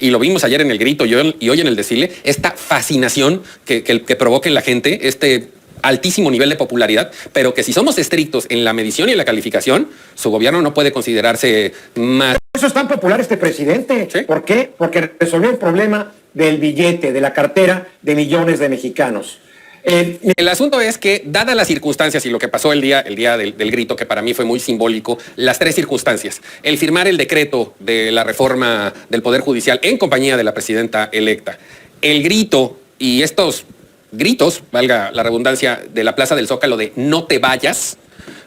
y lo vimos ayer en el grito y hoy en el desfile, esta fascinación que provoca en la gente, este altísimo nivel de popularidad, pero que si somos estrictos en la medición y en la calificación, su gobierno no puede considerarse más. Por eso es tan popular este presidente. ¿Sí? ¿Por qué? Porque resolvió el problema del billete, de la cartera de millones de mexicanos. El asunto es que, dadas las circunstancias y lo que pasó el día del grito, que para mí fue muy simbólico, las tres circunstancias: el firmar el decreto de la reforma del Poder Judicial en compañía de la presidenta electa, el grito y estos gritos, valga la redundancia, de la Plaza del Zócalo de "no te vayas",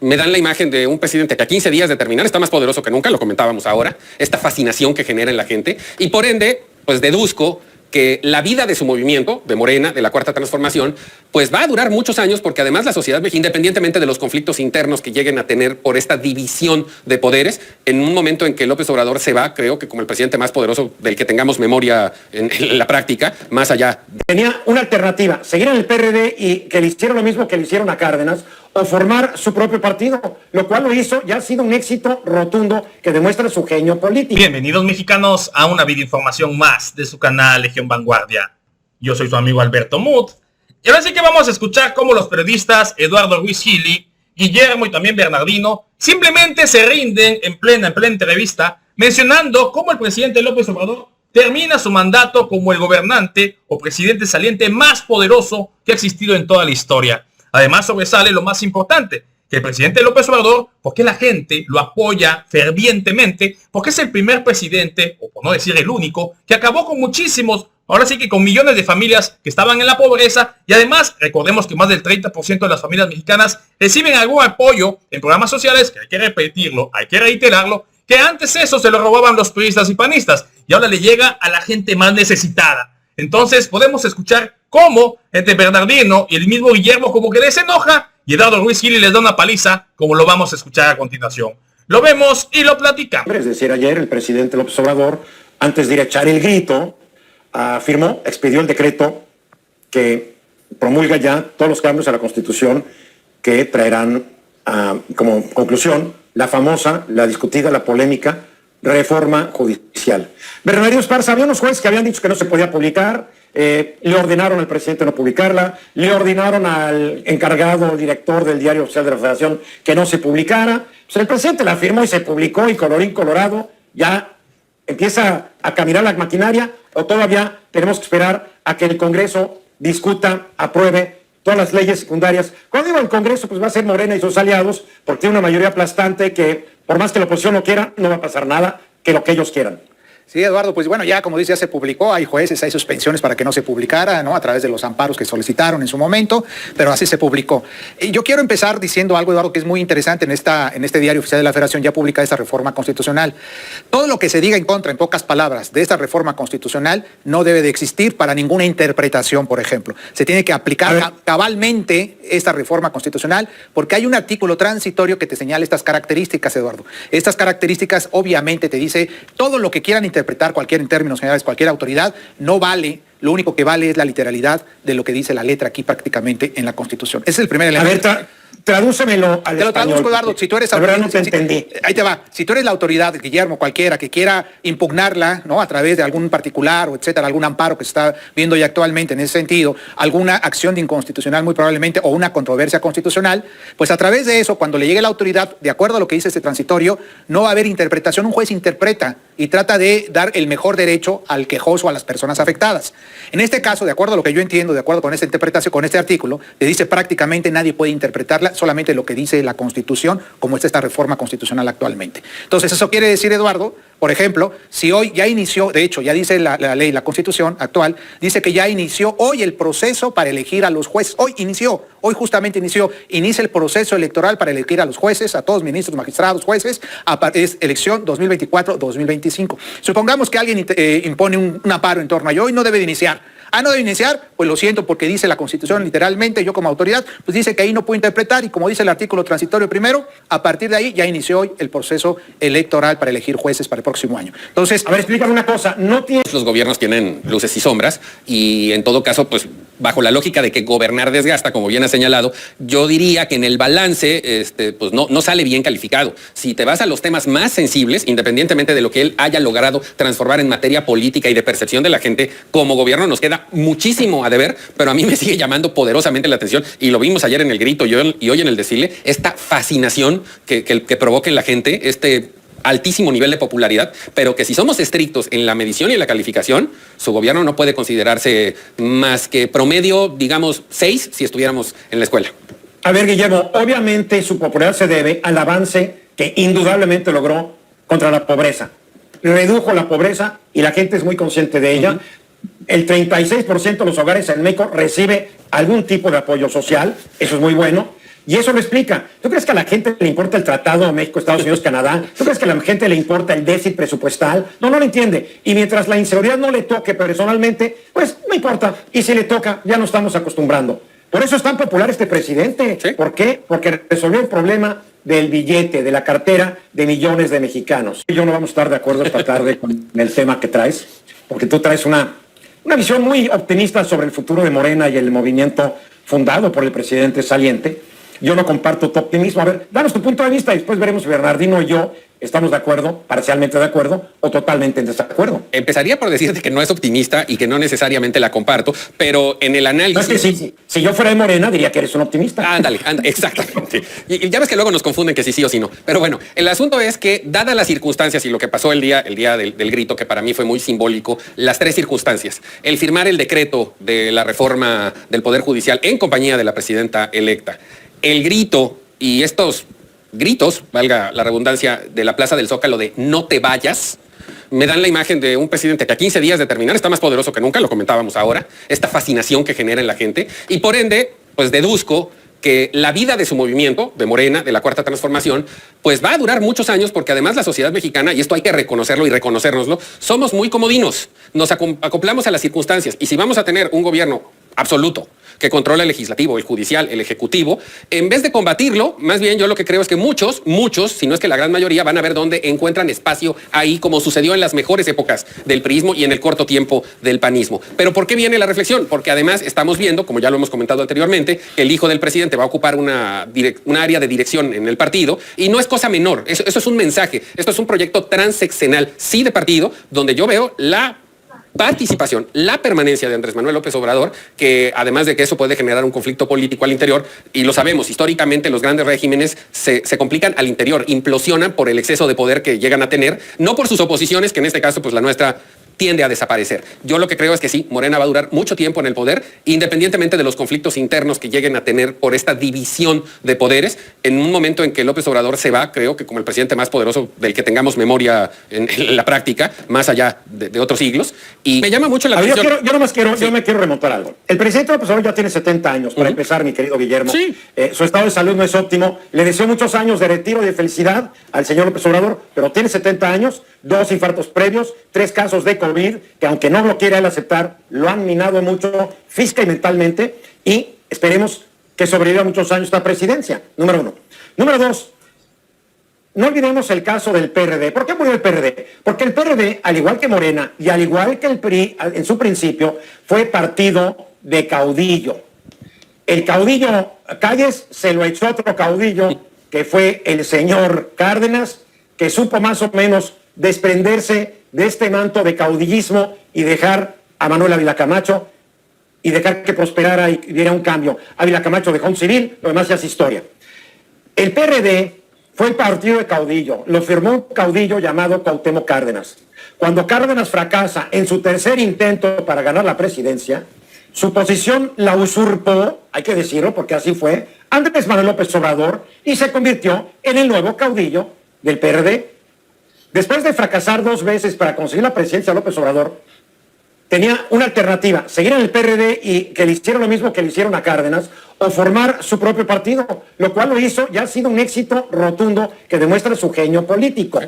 me dan la imagen de un presidente que a 15 días de terminar está más poderoso que nunca, lo comentábamos ahora, esta fascinación que genera en la gente, y por ende, pues deduzco que la vida de su movimiento, de Morena, de la Cuarta Transformación, pues va a durar muchos años, porque además la sociedad, independientemente de los conflictos internos que lleguen a tener por esta división de poderes, en un momento en que López Obrador se va, creo que como el presidente más poderoso del que tengamos memoria en la práctica, más allá. Tenía una alternativa: seguir en el PRD y que le hicieron lo mismo que le hicieron a Cárdenas, o formar su propio partido, lo cual lo hizo y ha sido un éxito rotundo que demuestra su genio político. Bienvenidos, mexicanos, a una videoinformación más de su canal Legión Vanguardia. Yo soy su amigo Alberto Muth, y ahora sí que vamos a escuchar cómo los periodistas Eduardo Ruiz Gili, Guillermo y también Bernardino simplemente se rinden en plena entrevista, mencionando cómo el presidente López Obrador termina su mandato como el gobernante o presidente saliente más poderoso que ha existido en toda la historia. Además, sobresale lo más importante, que el presidente López Obrador, porque la gente lo apoya fervientemente, porque es el primer presidente, o por no decir el único, que acabó con muchísimos, ahora sí que con millones de familias que estaban en la pobreza, y además, recordemos que más del 30% de las familias mexicanas reciben algún apoyo en programas sociales, que hay que repetirlo, hay que reiterarlo, que antes eso se lo robaban los turistas y panistas, y ahora le llega a la gente más necesitada. Entonces, podemos escuchar cómo entre Bernardino y el mismo Guillermo como que les enoja, y Eduardo Ruiz Gili les da una paliza, como lo vamos a escuchar a continuación. Lo vemos y lo platicamos. Es decir, ayer el presidente López Obrador, antes de ir a echar el grito, expidió el decreto que promulga ya todos los cambios a la Constitución que traerán como conclusión la famosa, la discutida, la polémica reforma judicial. Bernardino Esparza, había unos jueces que habían dicho que no se podía publicar, le ordenaron al presidente no publicarla, le ordenaron al encargado, director del Diario Oficial de la Federación, que no se publicara. Pues el presidente la firmó y se publicó, y colorín colorado, ya empieza a caminar la maquinaria, o todavía tenemos que esperar a que el Congreso discuta, apruebe todas las leyes secundarias. Cuando digo el Congreso, pues va a ser Morena y sus aliados, porque tiene una mayoría aplastante que, por más que la oposición no quiera, no va a pasar nada que lo que ellos quieran. Sí, Eduardo, pues bueno, ya como dice, ya se publicó, hay jueces, hay suspensiones para que no se publicara, ¿no? A través de los amparos que solicitaron en su momento, pero así se publicó. Y yo quiero empezar diciendo algo, Eduardo, que es muy interesante en este Diario Oficial de la Federación, ya publica esta reforma constitucional. Todo lo que se diga en contra, en pocas palabras, de esta reforma constitucional no debe de existir para ninguna interpretación, por ejemplo. Se tiene que aplicar cabalmente esta reforma constitucional, porque hay un artículo transitorio que te señala estas características, Eduardo. Estas características obviamente te dice todo lo que quieran interpretar en términos generales, cualquier autoridad, no vale. Lo único que vale es la literalidad de lo que dice la letra aquí prácticamente en la Constitución. Ese es el primer elemento. A ver, tradúcemelo al Te lo traduzco, Eduardo. Si tú eres autoridad, no te entendí. Ahí te va. Si tú eres la autoridad, Guillermo, cualquiera que quiera impugnarla, ¿no? A través de algún particular o etcétera, algún amparo que se está viendo ya actualmente en ese sentido, alguna acción de inconstitucional muy probablemente, o una controversia constitucional, pues a través de eso, cuando le llegue la autoridad, de acuerdo a lo que dice este transitorio, no va a haber interpretación. Un juez interpreta y trata de dar el mejor derecho al quejoso, a las personas afectadas. En este caso, de acuerdo a lo que yo entiendo, de acuerdo con esta interpretación, con este artículo, le dice prácticamente nadie puede interpretarla, solamente lo que dice la Constitución, como está esta reforma constitucional actualmente. Entonces, eso quiere decir, Eduardo, por ejemplo, si hoy ya inició, de hecho, ya dice la ley, la Constitución actual, dice que ya inició hoy el proceso para elegir a los jueces. Hoy justamente inicia el proceso electoral para elegir a los jueces, a todos ministros, magistrados, jueces, es elección 2024-2025. Supongamos que alguien impone un amparo en torno a ello, hoy no debe de iniciar. No debe iniciar, pues lo siento, porque dice la Constitución literalmente, yo como autoridad, pues dice que ahí no puedo interpretar, y como dice el artículo transitorio primero, a partir de ahí ya inició hoy el proceso electoral para elegir jueces para el próximo año. Entonces, a ver, explícame una cosa, no tiene... Los gobiernos tienen luces y sombras, y en todo caso, pues bajo la lógica de que gobernar desgasta, como bien ha señalado, yo diría que en el balance pues no sale bien calificado. Si te vas a los temas más sensibles, independientemente de lo que él haya logrado transformar en materia política y de percepción de la gente, como gobierno nos queda muchísimo a deber, pero a mí me sigue llamando poderosamente la atención, y lo vimos ayer en el grito y hoy en el desfile, esta fascinación que provoca en la gente, altísimo nivel de popularidad, pero que si somos estrictos en la medición y en la calificación, su gobierno no puede considerarse más que promedio, digamos, 6 si estuviéramos en la escuela. A ver, Guillermo, obviamente su popularidad se debe al avance que indudablemente logró contra la pobreza. Redujo la pobreza y la gente es muy consciente de ella. El 36% de los hogares en México recibe algún tipo de apoyo social, eso es muy bueno. Y eso lo explica. ¿Tú crees que a la gente le importa el tratado México, Estados Unidos, Canadá? ¿Tú crees que a la gente le importa el déficit presupuestal? No lo entiende. Y mientras la inseguridad no le toque personalmente, pues no importa. Y si le toca, ya nos estamos acostumbrando. Por eso es tan popular este presidente. ¿Sí? ¿Por qué? Porque resolvió el problema del billete, de la cartera de millones de mexicanos. Yo no vamos a estar de acuerdo esta tarde con el tema que traes, porque tú traes una visión muy optimista sobre el futuro de Morena y el movimiento fundado por el presidente saliente. Yo no comparto tu optimismo. A ver, danos tu punto de vista y después veremos si Bernardino y yo estamos de acuerdo, parcialmente de acuerdo o totalmente en desacuerdo. Empezaría por decirte que no es optimista y que no necesariamente la comparto, pero en el análisis... No, es que si yo fuera de Morena diría que eres un optimista. Ándale, exactamente. Y ya ves que luego nos confunden que sí o sí no. Pero bueno, el asunto es que, dadas las circunstancias y lo que pasó el día del grito, que para mí fue muy simbólico, las tres circunstancias: el firmar el decreto de la reforma del Poder Judicial en compañía de la presidenta electa, el grito y estos gritos, valga la redundancia, de la Plaza del Zócalo de "no te vayas", me dan la imagen de un presidente que a 15 días de terminar está más poderoso que nunca, lo comentábamos ahora, esta fascinación que genera en la gente, y por ende, pues deduzco que la vida de su movimiento, de Morena, de la Cuarta Transformación, pues va a durar muchos años, porque además la sociedad mexicana, y esto hay que reconocerlo y reconocérnoslo, somos muy comodinos, nos acoplamos a las circunstancias, y si vamos a tener un gobierno absoluto que controla el legislativo, el judicial, el ejecutivo, en vez de combatirlo, más bien yo lo que creo es que muchos, si no es que la gran mayoría, van a ver dónde encuentran espacio ahí, como sucedió en las mejores épocas del priismo y en el corto tiempo del panismo. Pero ¿por qué viene la reflexión? Porque además estamos viendo, como ya lo hemos comentado anteriormente, que el hijo del presidente va a ocupar una área de dirección en el partido, y no es cosa menor, eso es un mensaje, esto es un proyecto transeccional, sí, de partido, donde yo veo la participación, la permanencia de Andrés Manuel López Obrador, que además de que eso puede generar un conflicto político al interior, y lo sabemos, históricamente los grandes regímenes se complican al interior, implosionan por el exceso de poder que llegan a tener, no por sus oposiciones, que en este caso pues la nuestra tiende a desaparecer. Yo lo que creo es que sí, Morena va a durar mucho tiempo en el poder, independientemente de los conflictos internos que lleguen a tener por esta división de poderes. En un momento en que López Obrador se va, creo que como el presidente más poderoso del que tengamos memoria en la práctica, más allá de otros siglos, y me llama mucho la atención. Yo me quiero remontar algo. El presidente López Obrador ya tiene 70 años, para empezar, mi querido Guillermo. Sí. Su estado de salud no es óptimo. Le deseo muchos años de retiro y de felicidad al señor López Obrador, pero tiene 70 años, 2 infartos previos, 3 casos de COVID, que aunque no lo quiera él aceptar, lo han minado mucho física y mentalmente, y esperemos que sobreviva muchos años esta presidencia, número 1. Número 2, no olvidemos el caso del PRD. ¿Por qué murió el PRD? Porque el PRD, al igual que Morena y al igual que el PRI, en su principio, fue partido de caudillo. El caudillo Calles se lo echó a otro caudillo, que fue el señor Cárdenas, que supo más o menos desprenderse de este manto de caudillismo y dejar a Manuel Ávila Camacho y dejar que prosperara y diera un cambio. Ávila Camacho dejó un civil, lo demás ya es historia. El PRD fue el partido de caudillo, lo firmó un caudillo llamado Cuauhtémoc Cárdenas. Cuando Cárdenas fracasa en su tercer intento para ganar la presidencia, su posición la usurpó, hay que decirlo porque así fue, Andrés Manuel López Obrador, y se convirtió en el nuevo caudillo del PRD. Después de fracasar 2 veces para conseguir la presidencia de López Obrador, tenía una alternativa: seguir en el PRD y que le hicieron lo mismo que le hicieron a Cárdenas, o formar su propio partido, lo cual lo hizo y ha sido un éxito rotundo que demuestra su genio político.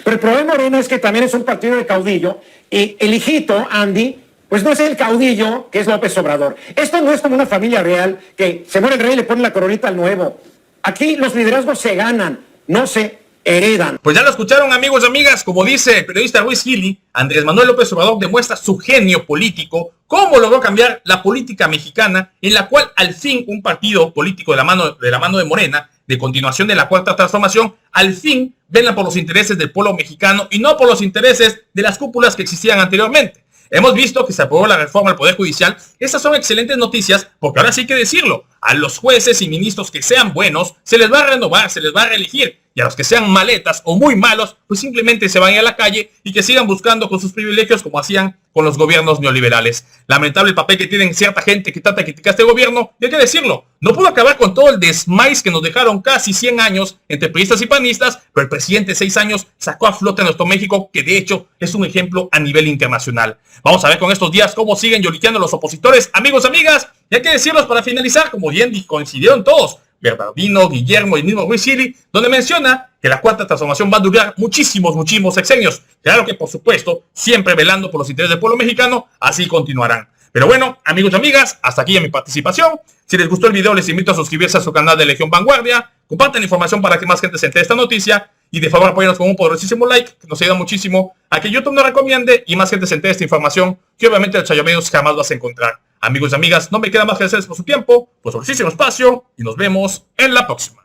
Pero el problema, Morena, es que también es un partido de caudillo, y el hijito, Andy, pues no es el caudillo que es López Obrador. Esto no es como una familia real que se muere el rey y le pone la coronita al nuevo. Aquí los liderazgos se ganan, no se heredan. Pues ya lo escucharon, amigos y amigas, como dice el periodista Ruiz Gili, Andrés Manuel López Obrador demuestra su genio político, cómo logró cambiar la política mexicana, en la cual al fin un partido político de la mano de Morena, de continuación de la Cuarta Transformación, al fin vela por los intereses del pueblo mexicano y no por los intereses de las cúpulas que existían anteriormente. Hemos visto que se aprobó la reforma al Poder Judicial. Estas son excelentes noticias, porque ahora sí hay que decirlo. A los jueces y ministros que sean buenos, se les va a renovar, se les va a reelegir. Y a los que sean maletas o muy malos, pues simplemente se van a la calle y que sigan buscando con sus privilegios como hacían con los gobiernos neoliberales. Lamentable el papel que tienen cierta gente que trata de criticar a este gobierno, y hay que decirlo, no pudo acabar con todo el desmaiz que nos dejaron casi 100 años entre priistas y panistas, pero el presidente 6 años sacó a flote a nuestro México, que de hecho es un ejemplo a nivel internacional. Vamos a ver con estos días cómo siguen lloriqueando los opositores, amigos, amigas, y hay que decirlos para finalizar, como bien coincidieron todos, Bernardino, Guillermo y el mismo Ruiz Gili, donde menciona que la Cuarta Transformación va a durar muchísimos sexenios. Claro que, por supuesto, siempre velando por los intereses del pueblo mexicano, así continuarán. Pero bueno, amigos y amigas, hasta aquí mi participación. Si les gustó el video, les invito a suscribirse a su canal de Legión Vanguardia. Compartan la información para que más gente se entere de esta noticia. Y de favor, apóyanos con un poderosísimo like, que nos ayuda muchísimo a que YouTube nos recomiende y más gente se entere de esta información, que obviamente en el Chayomedios jamás vas a encontrar. Amigos y amigas, no me queda más que agradecerles por su tiempo, por su muchísimo espacio, y nos vemos en la próxima.